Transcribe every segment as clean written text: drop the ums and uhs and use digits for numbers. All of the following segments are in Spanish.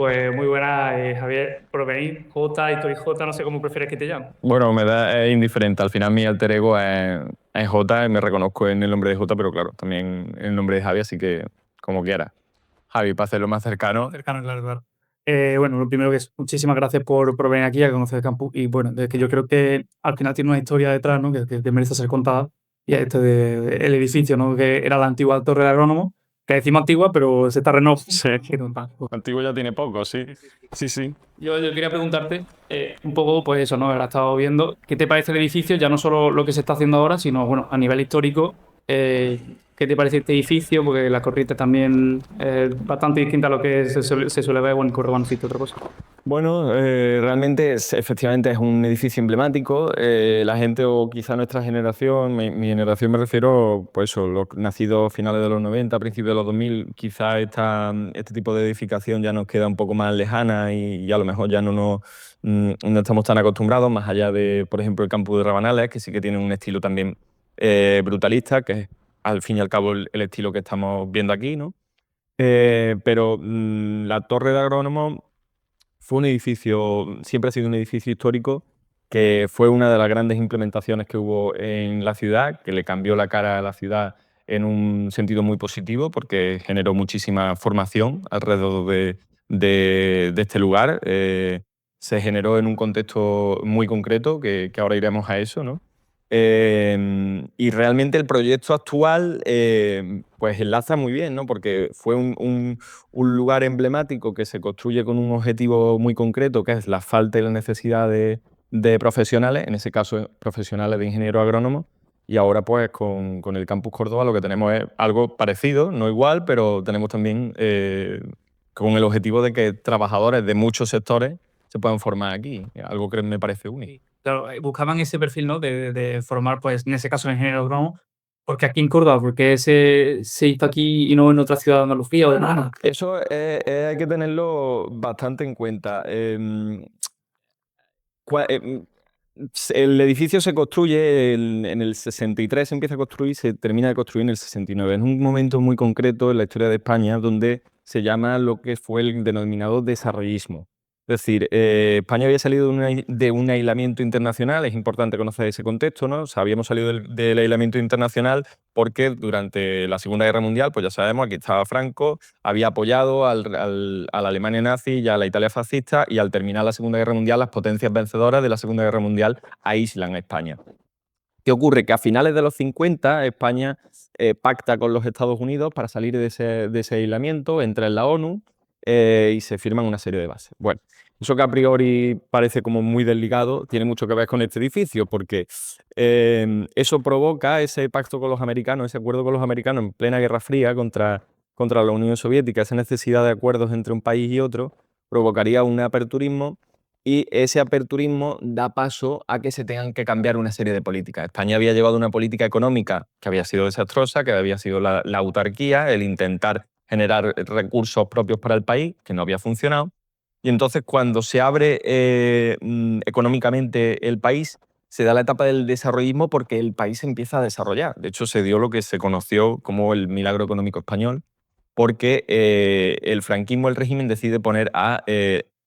Pues muy buena, Javier, por venir. J, y tú y J, no sé cómo prefieres que te llame. Bueno, me da es indiferente. Al final mi alter ego es J, me reconozco en el nombre de J, pero claro, también en el nombre de Javi, así que como quiera. Javi, para hacerlo más cercano. Cercano, claro, claro. Bueno, lo primero que es, muchísimas gracias por venir aquí a conocer el campus. Y bueno, es que yo creo que al final tiene una historia detrás, ¿no? Que merece ser contada. Y es el edificio, ¿no? Que era la antigua Torre de Agrónomo, que decimos antigua, pero se está renovando. Sí, antiguo ya tiene poco, sí. Sí, sí, sí. Sí, sí. Yo quería preguntarte un poco, pues eso, ¿no? Ahora he estado viendo, ¿qué te parece el edificio? Ya no solo lo que se está haciendo ahora, sino, bueno, a nivel histórico, ¿qué te parece este edificio? Porque la corriente también es bastante distinta a lo que se suele ver, bueno, en Córdoba no existe otra cosa. Bueno, realmente efectivamente es un edificio emblemático. La gente, o quizá nuestra generación, mi generación me refiero, pues eso, los nacidos finales de los 90, principios de los 2000, quizá este tipo de edificación ya nos queda un poco más lejana y a lo mejor ya no estamos tan acostumbrados, más allá de, por ejemplo, el campus de Rabanales, que sí que tiene un estilo también brutalista, que es al fin y al cabo el estilo que estamos viendo aquí, ¿no? Pero la Torre de Agrónomo fue un edificio, siempre ha sido un edificio histórico, que fue una de las grandes implementaciones que hubo en la ciudad, que le cambió la cara a la ciudad en un sentido muy positivo, porque generó muchísima formación alrededor de este lugar. Se generó en un contexto muy concreto, que ahora iremos a eso, ¿no? Y realmente el proyecto actual pues enlaza muy bien, ¿no? Porque fue un lugar emblemático que se construye con un objetivo muy concreto, que es la falta y la necesidad de profesionales, en ese caso profesionales de ingeniero agrónomo. Y ahora pues con el Campus Córdoba lo que tenemos es algo parecido, no igual, pero tenemos también con el objetivo de que trabajadores de muchos sectores se puedan formar aquí, algo que me parece único. Sí. Claro, buscaban ese perfil, ¿no? De formar, pues, en ese caso, ingeniero agrónomo, porque aquí en Córdoba, porque se hizo aquí y no en otra ciudad de Andalucía o de Málaga. Eso hay que tenerlo bastante en cuenta. Cua- eh, mm, el edificio se construye en el 63, se empieza a construir, se termina de construir en el 69. En un momento muy concreto en la historia de España donde se llama lo que fue el denominado desarrollismo. Es decir, España había salido de un aislamiento internacional, es importante conocer ese contexto, ¿no? O sea, habíamos salido del aislamiento internacional porque durante la Segunda Guerra Mundial, pues ya sabemos, aquí estaba Franco, había apoyado a la Alemania nazi y a la Italia fascista, y al terminar la Segunda Guerra Mundial, las potencias vencedoras de la Segunda Guerra Mundial aíslan a España. ¿Qué ocurre? Que a finales de los 50 España pacta con los Estados Unidos para salir de ese aislamiento, entra en la ONU y se firman una serie de bases. Bueno, eso que a priori parece como muy desligado tiene mucho que ver con este edificio, porque eso provoca ese pacto con los americanos, ese acuerdo con los americanos en plena Guerra Fría contra la Unión Soviética, esa necesidad de acuerdos entre un país y otro, provocaría un aperturismo, y ese aperturismo da paso a que se tengan que cambiar una serie de políticas. España había llevado una política económica que había sido desastrosa, que había sido la autarquía, el intentar generar recursos propios para el país, que no había funcionado. Y entonces, cuando se abre económicamente el país, se da la etapa del desarrollismo porque el país se empieza a desarrollar. De hecho, se dio lo que se conoció como el milagro económico español, porque el franquismo, el régimen, decide poner a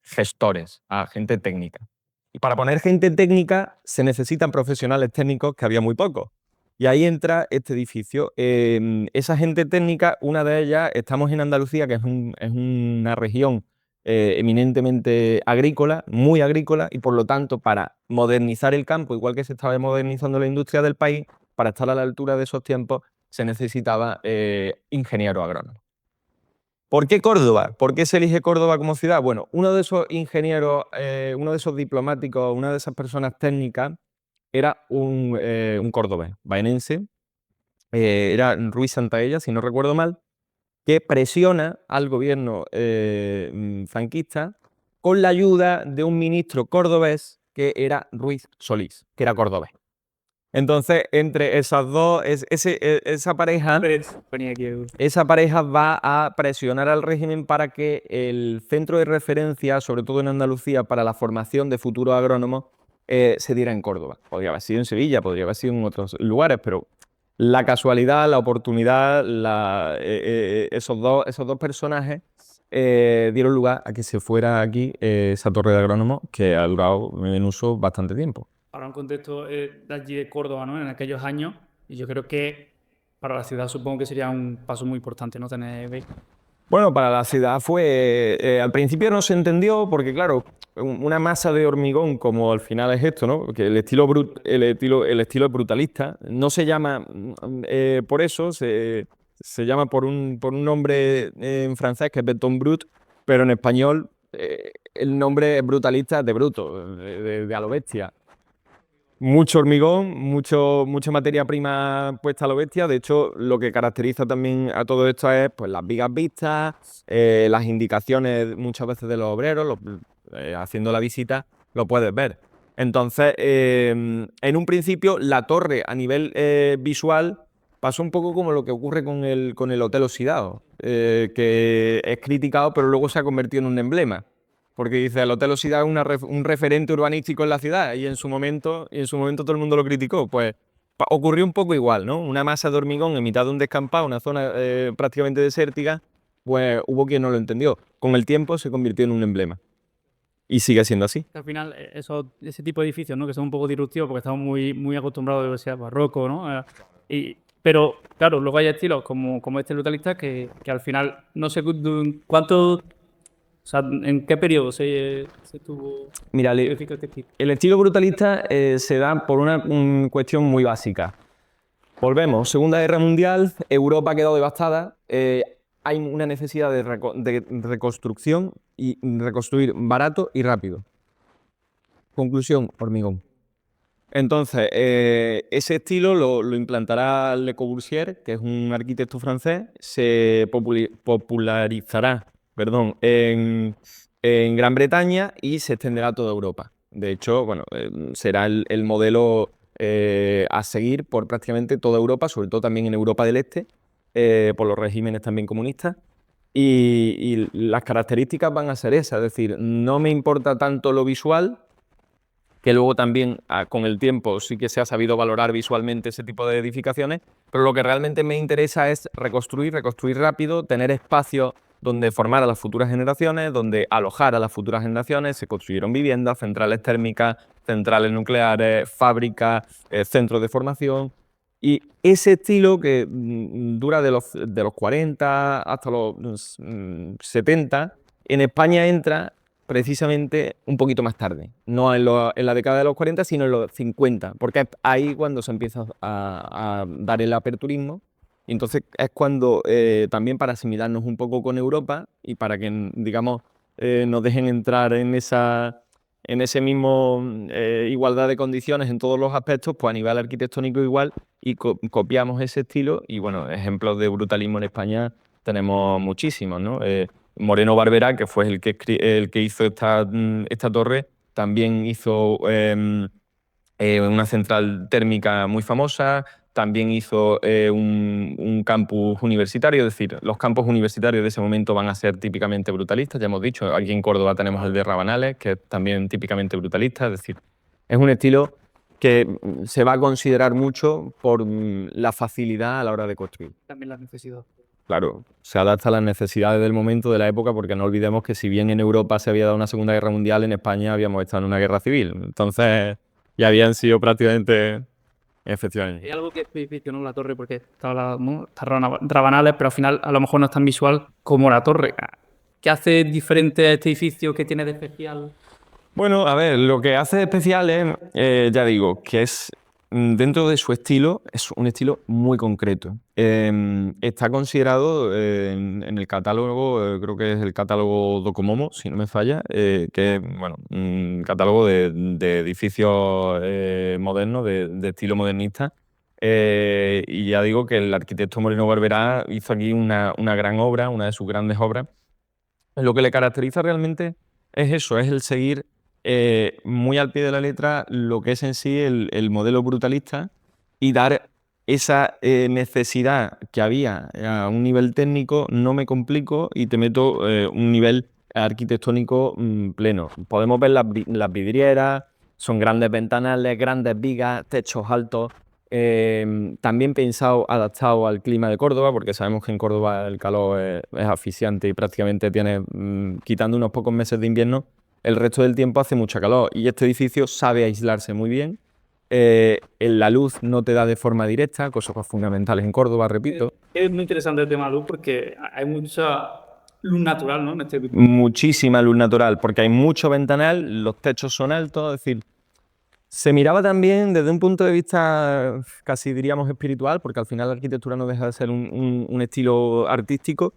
gestores, a gente técnica. Y para poner gente técnica se necesitan profesionales técnicos, que había muy pocos. Y ahí entra este edificio. Esa gente técnica, una de ellas, estamos en Andalucía, que es una región eminentemente agrícola, muy agrícola, y por lo tanto, para modernizar el campo, igual que se estaba modernizando la industria del país, para estar a la altura de esos tiempos, se necesitaba ingeniero agrónomo. ¿Por qué Córdoba? ¿Por qué se elige Córdoba como ciudad? Bueno, uno de esos ingenieros, uno de esos diplomáticos, una de esas personas técnicas, era un cordobés, baenense, era Ruiz Santaella, si no recuerdo mal, que presiona al gobierno franquista con la ayuda de un ministro cordobés que era Ruiz Solís, que era cordobés. Entonces, entre esas dos, esa pareja Venía aquí. esa pareja va a presionar al régimen para que el centro de referencia, sobre todo en Andalucía, para la formación de futuros agrónomos, se diera en Córdoba. Podría haber sido en Sevilla, podría haber sido en otros lugares, pero la casualidad, la oportunidad, esos dos personajes dieron lugar a que se fuera aquí esa torre de agrónomos que ha durado en uso bastante tiempo. Ahora un contexto de allí de Córdoba, ¿no? En aquellos años, y yo creo que para la ciudad supongo que sería un paso muy importante, ¿no? Tener... Bueno, para la ciudad fue, al principio no se entendió porque, claro, una masa de hormigón como al final es esto, ¿no? Que el estilo es brutalista, no se llama por eso, se llama por un nombre en francés que es Beton Brut, pero en español el nombre es brutalista de bruto, de a lo bestia. Mucho hormigón, mucha materia prima puesta a lo bestia. De hecho, lo que caracteriza también a todo esto es pues, las vigas vistas, las indicaciones muchas veces de los obreros, haciendo la visita, lo puedes ver. Entonces, en un principio, la torre a nivel visual pasó un poco como lo que ocurre con el Hotel Oxidado, que es criticado, pero luego se ha convertido en un emblema. Porque dice, el Hotel Oxidado es un referente urbanístico en la ciudad y en su momento todo el mundo lo criticó. Pues ocurrió un poco igual, ¿no? Una masa de hormigón en mitad de un descampado, una zona prácticamente desértica, pues hubo quien no lo entendió. Con el tiempo se convirtió en un emblema. Y sigue siendo así. Al final, ese tipo de edificios, ¿no? Que son un poco disruptivos porque estamos muy acostumbrados a que sea barroco, ¿no? Pero, claro, luego hay estilos como este brutalista que al final no sé cuánto... O sea, ¿en qué periodo se tuvo Mira, edificio este estilo? el estilo brutalista se da por una cuestión muy básica. Volvemos, Segunda Guerra Mundial, Europa ha quedado devastada, hay una necesidad de reconstrucción y reconstruir barato y rápido. Conclusión, hormigón. Entonces, ese estilo lo implantará Le Corbusier, que es un arquitecto francés, se popularizará, perdón, en Gran Bretaña y se extenderá a toda Europa. De hecho, bueno, será el modelo a seguir por prácticamente toda Europa, sobre todo también en Europa del Este, por los regímenes también comunistas. Y las características van a ser esas, es decir, no me importa tanto lo visual, que luego también con el tiempo sí que se ha sabido valorar visualmente ese tipo de edificaciones, pero lo que realmente me interesa es reconstruir rápido, tener espacios donde formar a las futuras generaciones, donde alojar a las futuras generaciones. Se construyeron viviendas, centrales térmicas, centrales nucleares, fábricas, centros de formación. Y ese estilo que dura de los 40 hasta los 70, en España entra precisamente un poquito más tarde, no en la década de los 40, sino en los 50, porque es ahí cuando se empieza a dar el aperturismo, y entonces es cuando también para asimilarnos un poco con Europa y para que, digamos, nos dejen entrar en ese mismo igualdad de condiciones en todos los aspectos, pues a nivel arquitectónico igual, y copiamos ese estilo, y bueno, ejemplos de brutalismo en España tenemos muchísimos, ¿no? Moreno Barberá, que fue el que hizo esta torre, también hizo una central térmica muy famosa, también hizo un campus universitario, es decir, los campus universitarios de ese momento van a ser típicamente brutalistas, ya hemos dicho, aquí en Córdoba tenemos el de Rabanales, que es también típicamente brutalista, es decir, es un estilo que se va a considerar mucho por la facilidad a la hora de construir. También la necesidad. Claro, se adapta a las necesidades del momento, de la época, porque no olvidemos que si bien en Europa se había dado una Segunda Guerra Mundial, en España habíamos estado en una guerra civil. Entonces, ya habían sido prácticamente, efectivamente. Hay algo que es edificio, ¿no? La torre, porque está Rabanales, pero al final a lo mejor no es tan visual como la torre. ¿Qué hace diferente a este edificio? ¿Qué tiene de especial? Bueno, a ver, lo que hace de especial es, ya digo, que es dentro de su estilo, es un estilo muy concreto. Está considerado en el catálogo, creo que es el catálogo Docomomo, si no me falla, que es bueno, un catálogo de edificios modernos, de estilo modernista. Y ya digo que el arquitecto Moreno Barberá hizo aquí una gran obra, una de sus grandes obras. Lo que le caracteriza realmente es eso, es el seguir muy al pie de la letra lo que es en sí el modelo brutalista y dar esa necesidad que había a un nivel técnico, no me complico y te meto un nivel arquitectónico pleno. Podemos ver las vidrieras, son grandes ventanales, grandes vigas, techos altos, también pensado, adaptado al clima de Córdoba, porque sabemos que en Córdoba el calor es asfixiante y prácticamente tiene, quitando unos pocos meses de invierno, el resto del tiempo hace mucha calor. Y este edificio sabe aislarse muy bien. La luz no te da de forma directa, cosas fundamentales en Córdoba, repito. Es muy interesante el tema de luz porque hay mucha luz natural, ¿no? En este tipo. Muchísima luz natural, porque hay mucho ventanal, los techos son altos, es decir, se miraba también desde un punto de vista casi diríamos espiritual, porque al final la arquitectura no deja de ser un estilo artístico.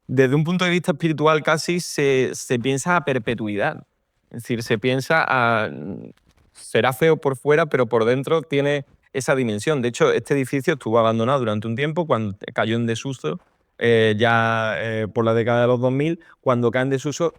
Desde un punto de vista espiritual casi se piensa a perpetuidad. Es decir, se piensa a... Será feo por fuera, pero por dentro tiene esa dimensión. De hecho, este edificio estuvo abandonado durante un tiempo cuando cayó en desuso, por la década de los 2000, cuando cae en desuso.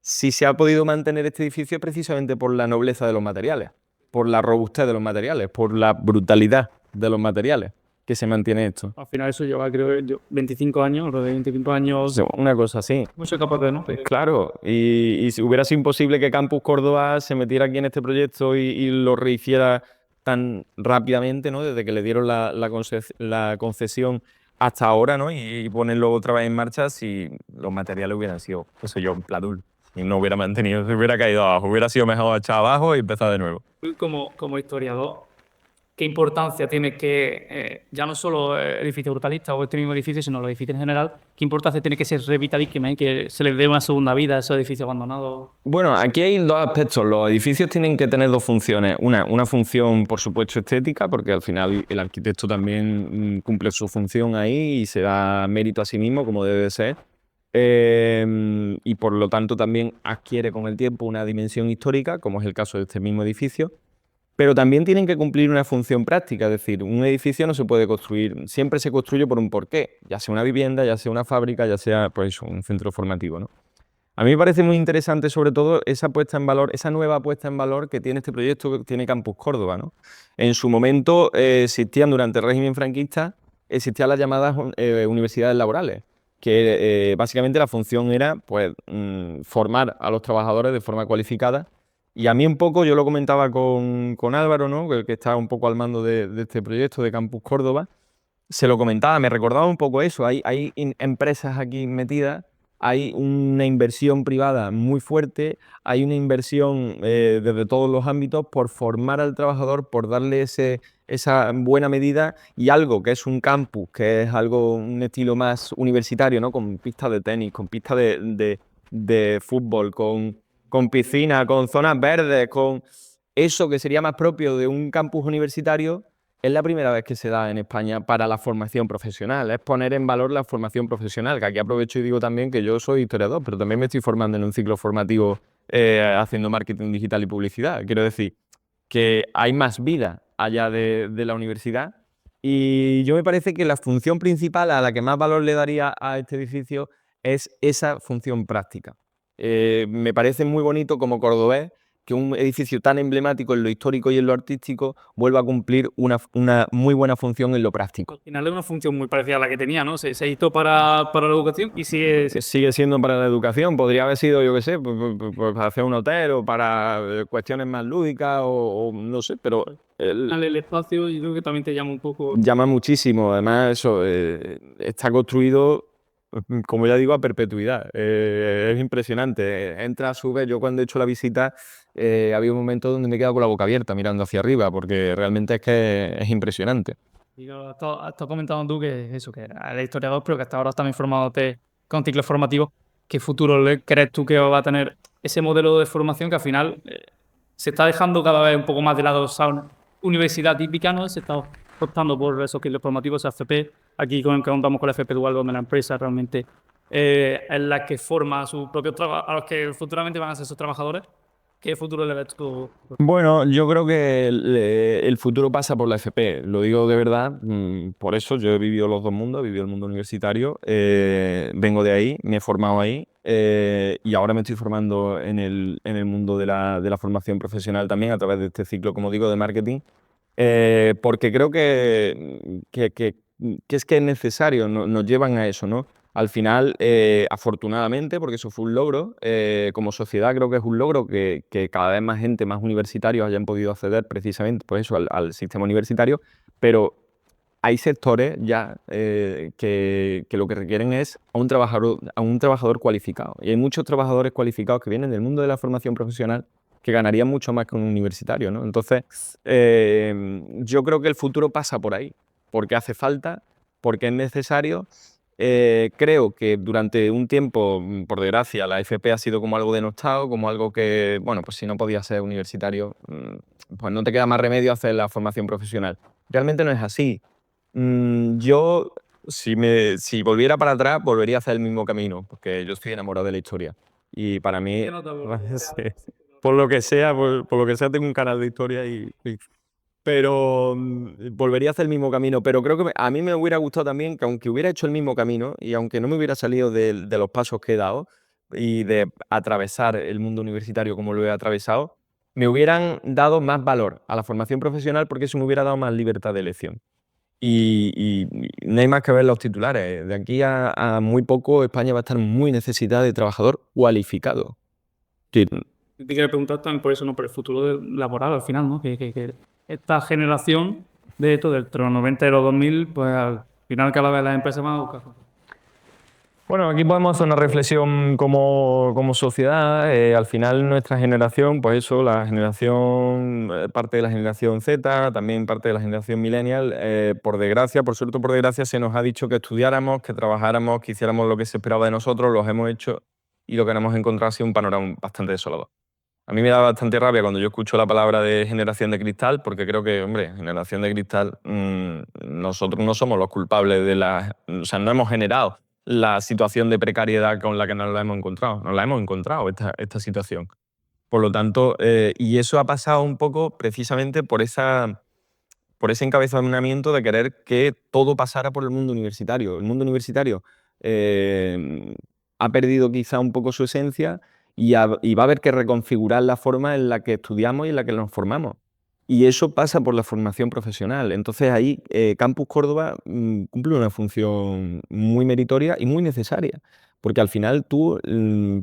Si se ha podido mantener este edificio es precisamente por la nobleza de los materiales, por la robustez de los materiales, por la brutalidad de los materiales que se mantiene esto. Al final eso lleva, creo, 25 años, lo de 25 años. Una cosa así. Mucho capaz de, ¿no? Claro, y si hubiera sido imposible que Campus Córdoba se metiera aquí en este proyecto y lo rehiciera tan rápidamente, ¿no? Desde que le dieron la concesión hasta ahora, ¿no? Y ponerlo otra vez en marcha si los materiales hubieran sido, pues yo, Pladur, y no hubiera mantenido, se hubiera caído abajo, hubiera sido mejor echar abajo y empezar de nuevo. Tú como historiador, ¿qué importancia tiene que, ya no solo el edificio brutalista o este mismo edificio, sino los edificios en general, qué importancia tiene que ser revitalizar y que se les dé una segunda vida a esos edificios abandonados? Bueno, aquí hay dos aspectos. Los edificios tienen que tener dos funciones. Una función, por supuesto, estética, porque al final el arquitecto también cumple su función ahí y se da mérito a sí mismo, como debe de ser. Y por lo tanto también adquiere con el tiempo una dimensión histórica, como es el caso de este mismo edificio. Pero también tienen que cumplir una función práctica, es decir, un edificio no se puede construir, siempre se construye por un porqué, ya sea una vivienda, ya sea una fábrica, ya sea pues, un centro formativo, ¿no? A mí me parece muy interesante sobre todo esa puesta en valor, esa nueva puesta en valor que tiene este proyecto, que tiene Campus Córdoba, ¿no? En su momento existían durante el régimen franquista, existían las llamadas universidades laborales, que básicamente la función era pues, formar a los trabajadores de forma cualificada. Y a mí un poco, yo lo comentaba con Álvaro, ¿no? Que está un poco al mando de este proyecto de Campus Córdoba, se lo comentaba, me recordaba un poco eso, hay empresas aquí metidas, hay una inversión privada muy fuerte, hay una inversión desde todos los ámbitos por formar al trabajador, por darle esa buena medida y algo que es un campus, que es algo, un estilo más universitario, ¿no? Con pistas de tenis, con pistas de fútbol, con piscina, con zonas verdes, con eso que sería más propio de un campus universitario. Es la primera vez que se da en España para la formación profesional, es poner en valor la formación profesional, que aquí aprovecho y digo también que yo soy historiador, pero también me estoy formando en un ciclo formativo haciendo marketing digital y publicidad. Quiero decir que hay más vida allá de la universidad y yo me parece que la función principal a la que más valor le daría a este edificio es esa función práctica. Me parece muy bonito como cordobés que un edificio tan emblemático en lo histórico y en lo artístico vuelva a cumplir una muy buena función en lo práctico. Al final es una función muy parecida a la que tenía, ¿no? Se hizo para la educación y Sigue siendo para la educación, podría haber sido, yo qué sé, pues para hacer un hotel o para cuestiones más lúdicas o no sé, pero... el espacio yo creo que también te llama un poco. Llama muchísimo, además eso, está construido, como ya digo, a perpetuidad. Es impresionante. Entra a su vez, yo cuando he hecho la visita, había un momento donde me he quedado con la boca abierta mirando hacia arriba, porque realmente es que es impresionante. Y claro, has estado comentando tú que eso, que eres historiador, pero que hasta ahora también formándote con ciclos formativos. ¿Qué futuro crees tú que va a tener ese modelo de formación que al final se está dejando cada vez un poco más de lado esa universidad típica, ¿no? Se está optando por esos ciclos formativos, esa FP. Aquí contamos con la FP Dual, donde la empresa realmente es la que forma a sus propios a los que futuramente van a ser sus trabajadores. ¿Qué futuro le ves tú? Bueno, yo creo que el futuro pasa por la FP, lo digo de verdad, por eso yo he vivido los dos mundos, he vivido el mundo universitario, vengo de ahí, me he formado ahí y ahora me estoy formando en el mundo de la formación profesional también a través de este ciclo, como digo, de marketing, porque creo que es necesario, nos llevan a eso, ¿no? Al final, afortunadamente, porque eso fue un logro, como sociedad creo que es un logro que cada vez más gente, más universitarios hayan podido acceder precisamente por eso al sistema universitario, pero hay sectores ya que lo que requieren es a un trabajador cualificado. Y hay muchos trabajadores cualificados que vienen del mundo de la formación profesional que ganarían mucho más que un universitario, ¿no? Entonces, yo creo que el futuro pasa por ahí, porque hace falta, porque es necesario. Creo que durante un tiempo, por desgracia, la FP ha sido como algo denostado, como algo que, bueno, pues si no podías ser universitario, pues no te queda más remedio hacer la formación profesional. Realmente no es así. Yo, si volviera para atrás, volvería a hacer el mismo camino, porque yo estoy enamorado de la historia. Y para mí, ¿Qué nota sí, por lo que sea, por lo que sea, tengo un canal de historia pero volvería a hacer el mismo camino. Pero creo que a mí me hubiera gustado también que aunque hubiera hecho el mismo camino y aunque no me hubiera salido de los pasos que he dado y de atravesar el mundo universitario como lo he atravesado, me hubieran dado más valor a la formación profesional porque eso me hubiera dado más libertad de elección. Y no hay más que ver los titulares. De aquí a muy poco España va a estar muy necesitada de trabajador cualificado. Sí. Te quería preguntar también por eso, ¿no? Por el futuro laboral al final, ¿no? Que esta generación de esto, entre los 90 y los 2000, pues al final cada vez las empresas van a buscar. Bueno, aquí podemos hacer una reflexión como sociedad. Al final nuestra generación, pues eso, la generación, parte de la generación Z, también parte de la generación millennial, por desgracia, por suerte o por desgracia, se nos ha dicho que estudiáramos, que trabajáramos, que hiciéramos lo que se esperaba de nosotros, los hemos hecho y lo que nos hemos encontrado ha sido un panorama bastante desolador. A mí me da bastante rabia cuando yo escucho la palabra de generación de cristal, porque creo que, hombre, generación de cristal, nosotros no somos los culpables de la... O sea, no hemos generado la situación de precariedad con la que nos la hemos encontrado. Nos la hemos encontrado, esta situación. Por lo tanto, y eso ha pasado un poco precisamente por ese encabezamiento de querer que todo pasara por el mundo universitario. El mundo universitario ha perdido quizá un poco su esencia y va a haber que reconfigurar la forma en la que estudiamos y en la que nos formamos. Y eso pasa por la formación profesional. Entonces ahí Campus Córdoba cumple una función muy meritoria y muy necesaria. Porque al final tú,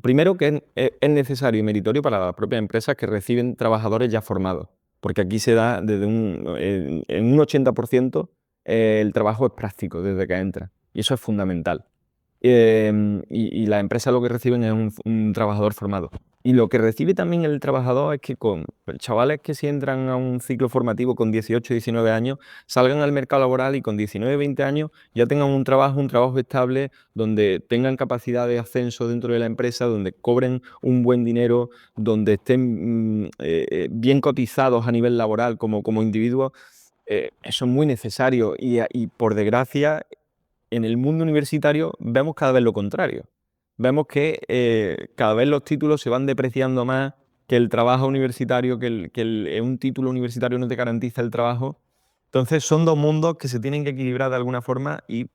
primero que es necesario y meritorio para las propias empresas que reciben trabajadores ya formados. Porque aquí se da en un 80% el trabajo es práctico desde que entra. Y eso es fundamental. Y las empresas lo que reciben es un trabajador formado. Y lo que recibe también el trabajador es que con chavales que si entran a un ciclo formativo con 18, 19 años, salgan al mercado laboral y con 19, 20 años ya tengan un trabajo estable, donde tengan capacidad de ascenso dentro de la empresa, donde cobren un buen dinero, donde estén bien cotizados a nivel laboral como individuos. Eso es muy necesario y por desgracia en el mundo universitario vemos cada vez lo contrario. Vemos que cada vez los títulos se van depreciando más, que el trabajo universitario, un título universitario no te garantiza el trabajo. Entonces son dos mundos que se tienen que equilibrar de alguna forma y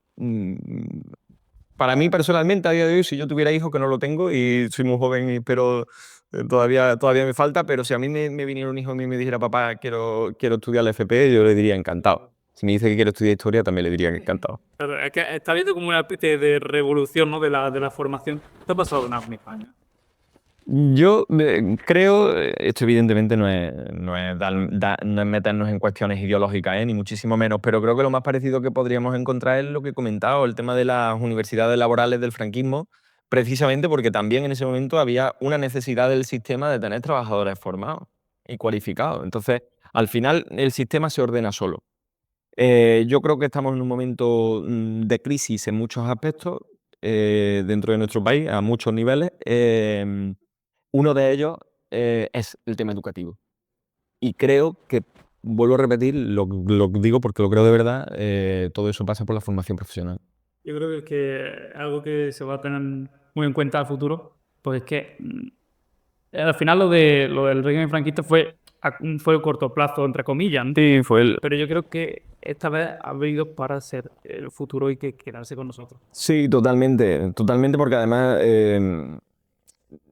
para mí personalmente a día de hoy, si yo tuviera hijos, que no lo tengo y soy muy joven, pero todavía me falta, pero si a mí me viniera un hijo y me dijera, papá, quiero estudiar la FP, yo le diría encantado. Si me dice que quiero estudiar historia, también le diría que encantado. Pero es que está habiendo como una especie de revolución, ¿no? De la formación. ¿Qué ha pasado nada en España? Yo creo, esto evidentemente no es meternos en cuestiones ideológicas, ni muchísimo menos, pero creo que lo más parecido que podríamos encontrar es lo que he comentado, el tema de las universidades laborales del franquismo, precisamente porque también en ese momento había una necesidad del sistema de tener trabajadores formados y cualificados. Entonces, al final, el sistema se ordena solo. Yo creo que estamos en un momento de crisis en muchos aspectos dentro de nuestro país, a muchos niveles. Uno de ellos es el tema educativo. Y creo que, vuelvo a repetir, lo digo porque lo creo de verdad, todo eso pasa por la formación profesional. Yo creo que es que algo que se va a tener muy en cuenta al futuro, pues es que al final lo del régimen franquista fue a corto plazo, entre comillas, ¿no? Sí, fue el... Pero yo creo que esta vez ha venido para ser el futuro y que quedarse con nosotros. Sí, totalmente, totalmente, porque además,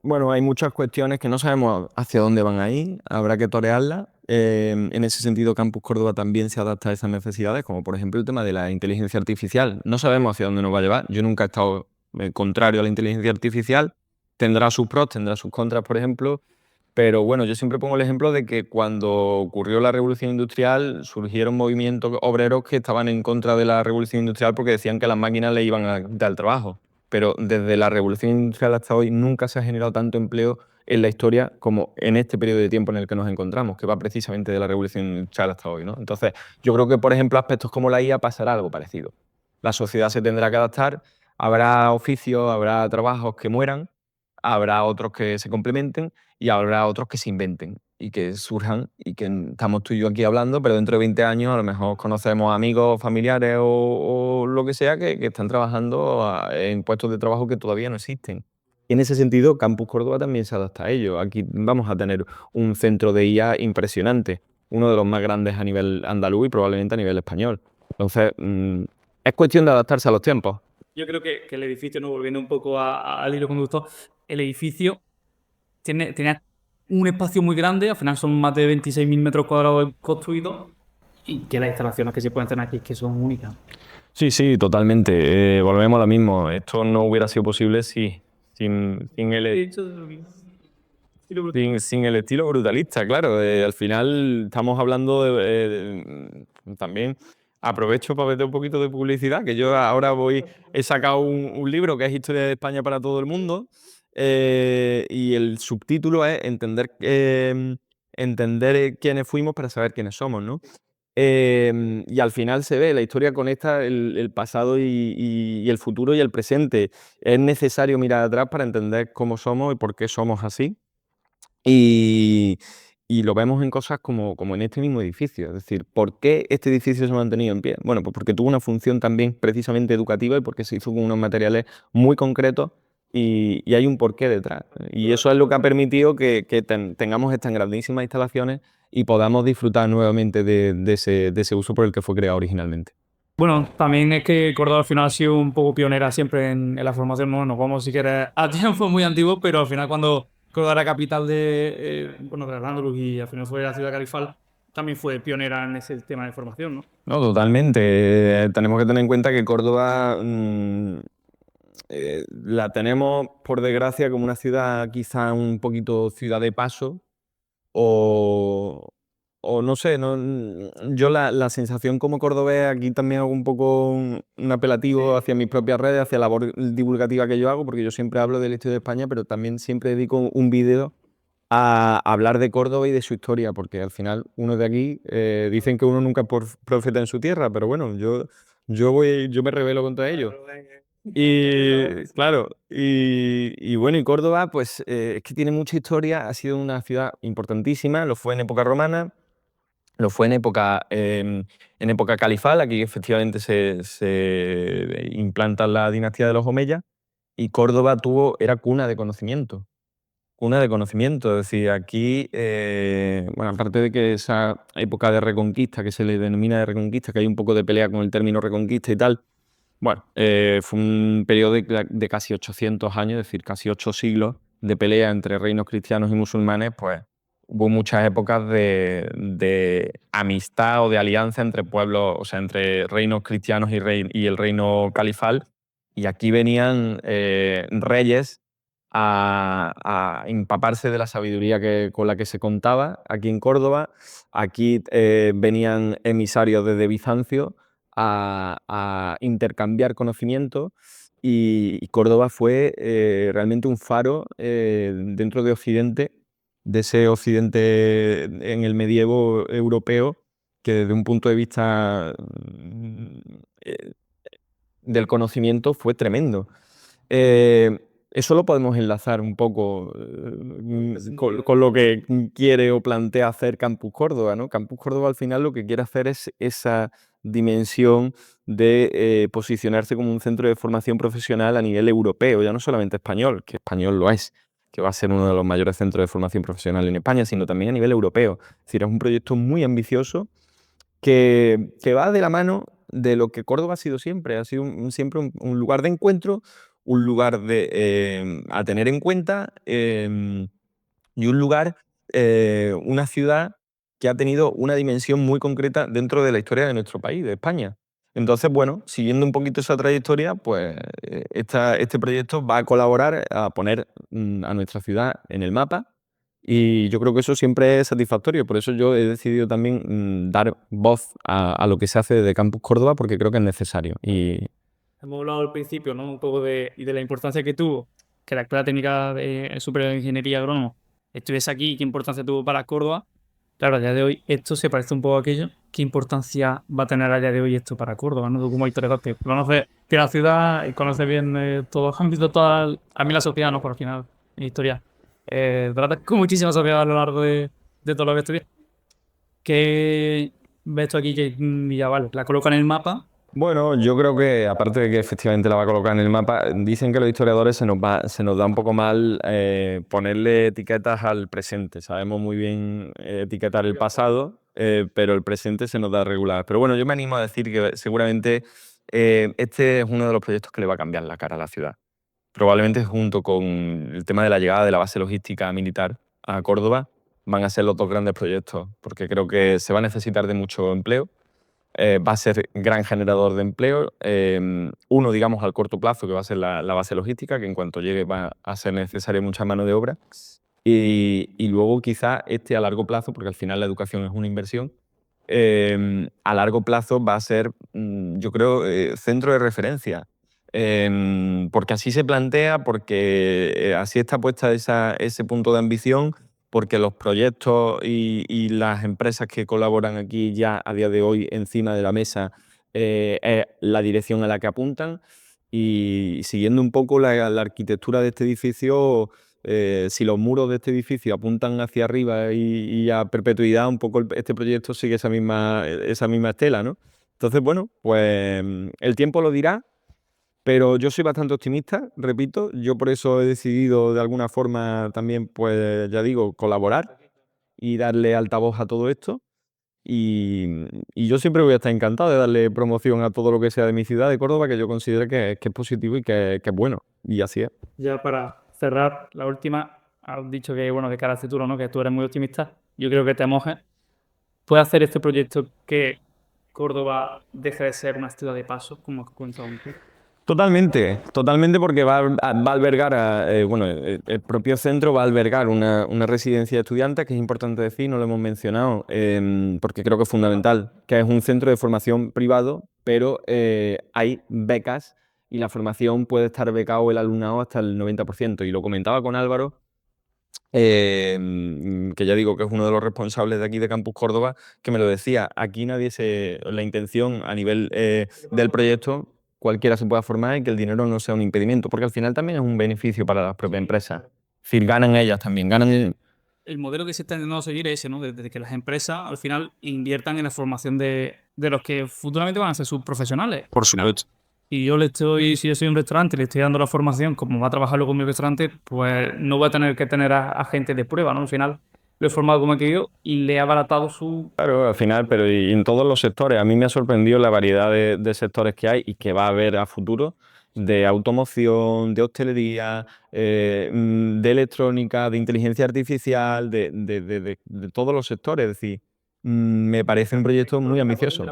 bueno, hay muchas cuestiones que no sabemos hacia dónde van a ir, habrá que torearlas. en ese sentido, Campus Córdoba también se adapta a esas necesidades, como por ejemplo el tema de la inteligencia artificial. No sabemos hacia dónde nos va a llevar. Yo nunca he estado contrario a la inteligencia artificial. Tendrá sus pros, tendrá sus contras, por ejemplo. Pero bueno, yo siempre pongo el ejemplo de que cuando ocurrió la revolución industrial surgieron movimientos obreros que estaban en contra de la revolución industrial porque decían que las máquinas le iban a quitar el trabajo. Pero desde la revolución industrial hasta hoy nunca se ha generado tanto empleo en la historia como en este periodo de tiempo en el que nos encontramos, que va precisamente de la revolución industrial hasta hoy, ¿no? Entonces, yo creo que, por ejemplo, aspectos como la IA pasará algo parecido. La sociedad se tendrá que adaptar, habrá oficios, habrá trabajos que mueran, habrá otros que se complementen y habrá otros que se inventen y que surjan y que estamos tú y yo aquí hablando, pero dentro de 20 años a lo mejor conocemos amigos, familiares o lo que sea que están trabajando en puestos de trabajo que todavía no existen. Y en ese sentido, Campus Córdoba también se adapta a ello. Aquí vamos a tener un centro de IA impresionante, uno de los más grandes a nivel andaluz y probablemente a nivel español. Entonces, es cuestión de adaptarse a los tiempos. Yo creo que el edificio, ¿no? Volviendo un poco al hilo conductor, el edificio tenía un espacio muy grande, al final son más de 26.000 metros cuadrados construidos, y que las instalaciones que se pueden tener aquí es que son únicas. Sí, sí, totalmente. Volvemos a lo mismo. Esto no hubiera sido posible sin De hecho, sin el estilo brutalista, claro. Al final estamos hablando también. Aprovecho para meter un poquito de publicidad, que yo ahora he sacado un libro que es Historia de España para todo el mundo, y el subtítulo es entender quiénes fuimos para saber quiénes somos, ¿no? Y al final se ve, la historia conecta el pasado y el futuro y el presente. Es necesario mirar atrás para entender cómo somos y por qué somos así. Y, y lo vemos en cosas como en este mismo edificio. Es decir, ¿por qué este edificio se ha mantenido en pie? Bueno, pues porque tuvo una función también precisamente educativa y porque se hizo con unos materiales muy concretos y hay un porqué detrás. Y eso es lo que ha permitido que tengamos estas grandísimas instalaciones y podamos disfrutar nuevamente de ese uso por el que fue creado originalmente. bueno, también es que Córdoba al final ha sido un poco pionera siempre en la formación, ¿no? Nos vamos, si quieres, a tiempos muy antiguos, pero al final cuando Córdoba era capital bueno, de Al-Ándalus y al final fue la ciudad califal, también fue pionera en ese tema de formación, ¿no? No, totalmente. Tenemos que tener en cuenta que Córdoba la tenemos, por desgracia, como una ciudad quizá un poquito ciudad de paso o, o no sé, no, yo la sensación como cordobés, aquí también hago un poco un apelativo hacia mis propias redes, hacia la labor divulgativa que yo hago, porque yo siempre hablo del historia de España, pero también siempre dedico un vídeo a hablar de Córdoba y de su historia, porque al final uno de aquí, dicen que uno nunca es profeta en su tierra, pero bueno, yo me rebelo contra ello. Y claro, y bueno, y Córdoba, pues es que tiene mucha historia, ha sido una ciudad importantísima, lo fue en época romana, lo fue en época califal, aquí efectivamente se implanta la dinastía de los Omeyas, y Córdoba era cuna de conocimiento, es decir, aquí, bueno, aparte de que esa época de reconquista, que se le denomina de reconquista, que hay un poco de pelea con el término reconquista y tal, bueno, fue un periodo de casi 800 años, es decir, casi 8 siglos de pelea entre reinos cristianos y musulmanes, pues hubo muchas épocas de amistad o de alianza entre pueblos, o sea, entre reinos cristianos y el reino califal. Y aquí venían reyes a empaparse de la sabiduría con la que se contaba aquí en Córdoba. Aquí venían emisarios desde Bizancio a intercambiar conocimiento y Córdoba fue realmente un faro dentro de Occidente, de ese Occidente en el medievo europeo, que desde un punto de vista eh, del conocimiento fue tremendo. Eh, Eso lo podemos enlazar un poco con lo que quiere o plantea hacer Campus Córdoba, ¿no? Campus Córdoba al final lo que quiere hacer es esa dimensión de posicionarse como un centro de formación profesional a nivel europeo, ya no solamente español, que español lo es, que va a ser uno de los mayores centros de formación profesional en España, sino también a nivel europeo. Es decir, es un proyecto muy ambicioso que va de la mano de lo que Córdoba ha sido siempre un lugar de encuentro, un lugar a tener en cuenta y un lugar, una ciudad que ha tenido una dimensión muy concreta dentro de la historia de nuestro país, de España. Entonces, bueno, siguiendo un poquito esa trayectoria, pues este proyecto va a colaborar a poner a nuestra ciudad en el mapa y yo creo que eso siempre es satisfactorio. Por eso yo he decidido también dar voz a lo que se hace desde Campus Córdoba porque creo que es necesario. Y Hemos hablado al principio, ¿no? Un poco y de la importancia que tuvo que la Escuela Técnica de Superior de Ingeniería Agrónoma estuviese aquí y qué importancia tuvo para Córdoba. Claro, a día de hoy esto se parece un poco a aquello. ¿Qué importancia va a tener a día de hoy esto para Córdoba, ¿no? Tú como historiador que conoces que la ciudad y conoces bien todos los ámbitos, a mí la sociedad, ¿no? Por al final, en historia. Tratas con muchísima sociedad a lo largo de todo lo que estudias. ¿Qué ves tú aquí que ya vale? La colocan en el mapa. bueno, yo creo que aparte de que efectivamente la va a colocar en el mapa, dicen que los historiadores se nos da un poco mal ponerle etiquetas al presente. Sabemos muy bien etiquetar el pasado, pero el presente se nos da regular. Pero bueno, yo me animo a decir que seguramente este es uno de los proyectos que le va a cambiar la cara a la ciudad. Probablemente junto con el tema de la llegada de la base logística militar a Córdoba van a ser los dos grandes proyectos, porque creo que se va a necesitar de mucho empleo. Va a ser gran generador de empleo. Uno, digamos, al corto plazo, que va a ser la base logística, que en cuanto llegue va a ser necesaria mucha mano de obra. Y luego quizá este a largo plazo, porque al final la educación es una inversión, a largo plazo va a ser, yo creo, centro de referencia. Porque así se plantea, porque así está puesta ese punto de ambición, porque los proyectos y las empresas que colaboran aquí ya a día de hoy encima de la mesa es la dirección a la que apuntan. Y siguiendo un poco la arquitectura de este edificio, si los muros de este edificio apuntan hacia arriba y a perpetuidad, un poco este proyecto sigue esa misma estela, ¿no? Entonces, bueno, pues el tiempo lo dirá. Pero yo soy bastante optimista, repito, yo por eso he decidido de alguna forma también, pues ya digo, colaborar y darle altavoz a todo esto. Y yo siempre voy a estar encantado de darle promoción a todo lo que sea de mi ciudad, de Córdoba, que yo considero que es positivo y que es bueno. Y así es. Ya para cerrar, la última, has dicho que, bueno, de cara al futuro, ¿no? Que tú eres muy optimista. Yo creo que te mojes. ¿Puede hacer este proyecto que Córdoba deje de ser una ciudad de paso, como has comentado un poco? Totalmente, totalmente porque va a albergar, bueno, el propio centro va a albergar una residencia de estudiantes, que es importante decir, no lo hemos mencionado, porque creo que es fundamental, que es un centro de formación privado, pero hay becas y la formación puede estar becado el alumnado hasta el 90%. Y lo comentaba con Álvaro, que ya digo que es uno de los responsables de aquí de Campus Córdoba, que me lo decía, aquí la intención a nivel del proyecto, cualquiera se pueda formar y que el dinero no sea un impedimento, porque al final también es un beneficio para las propias empresas. Es decir, ganan ellas también, ganan. El modelo que se está intentando seguir es ese, ¿no? De que las empresas al final inviertan en la formación de los que futuramente van a ser sus profesionales. Por supuesto. Y si yo soy un restaurante y le estoy dando la formación, como va a trabajar luego en mi restaurante, pues no voy a tener que tener a gente de prueba, ¿no? Al final lo he formado como he querido y le he abaratado su... Claro, al final, pero y en todos los sectores. A mí me ha sorprendido la variedad de sectores que hay y que va a haber a futuro, de automoción, de hostelería, de electrónica, de inteligencia artificial, de todos los sectores. Es decir, me parece un proyecto muy ambicioso.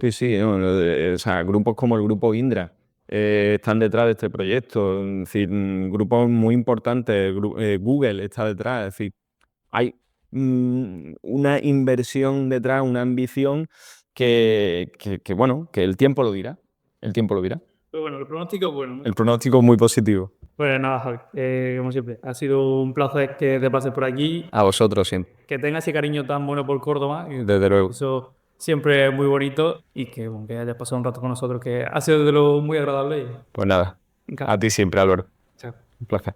Sí, sí, no, o sea, grupos como el grupo Indra están detrás de este proyecto. Es decir, grupos muy importantes, Google está detrás. Es decir, hay una inversión detrás, una ambición bueno, que el tiempo lo dirá. El tiempo lo dirá. Pero bueno, el pronóstico es bueno, ¿no? El pronóstico es muy positivo. Pues nada, Javi, como siempre, ha sido un placer que te pases por aquí, A vosotros siempre. que tengas ese cariño tan bueno por Córdoba, y Desde luego. eso siempre es muy bonito y que, bueno, que hayas pasado un rato con nosotros, que ha sido de lo muy agradable. Pues nada, Y, a ti siempre, Álvaro. Chao. Un placer.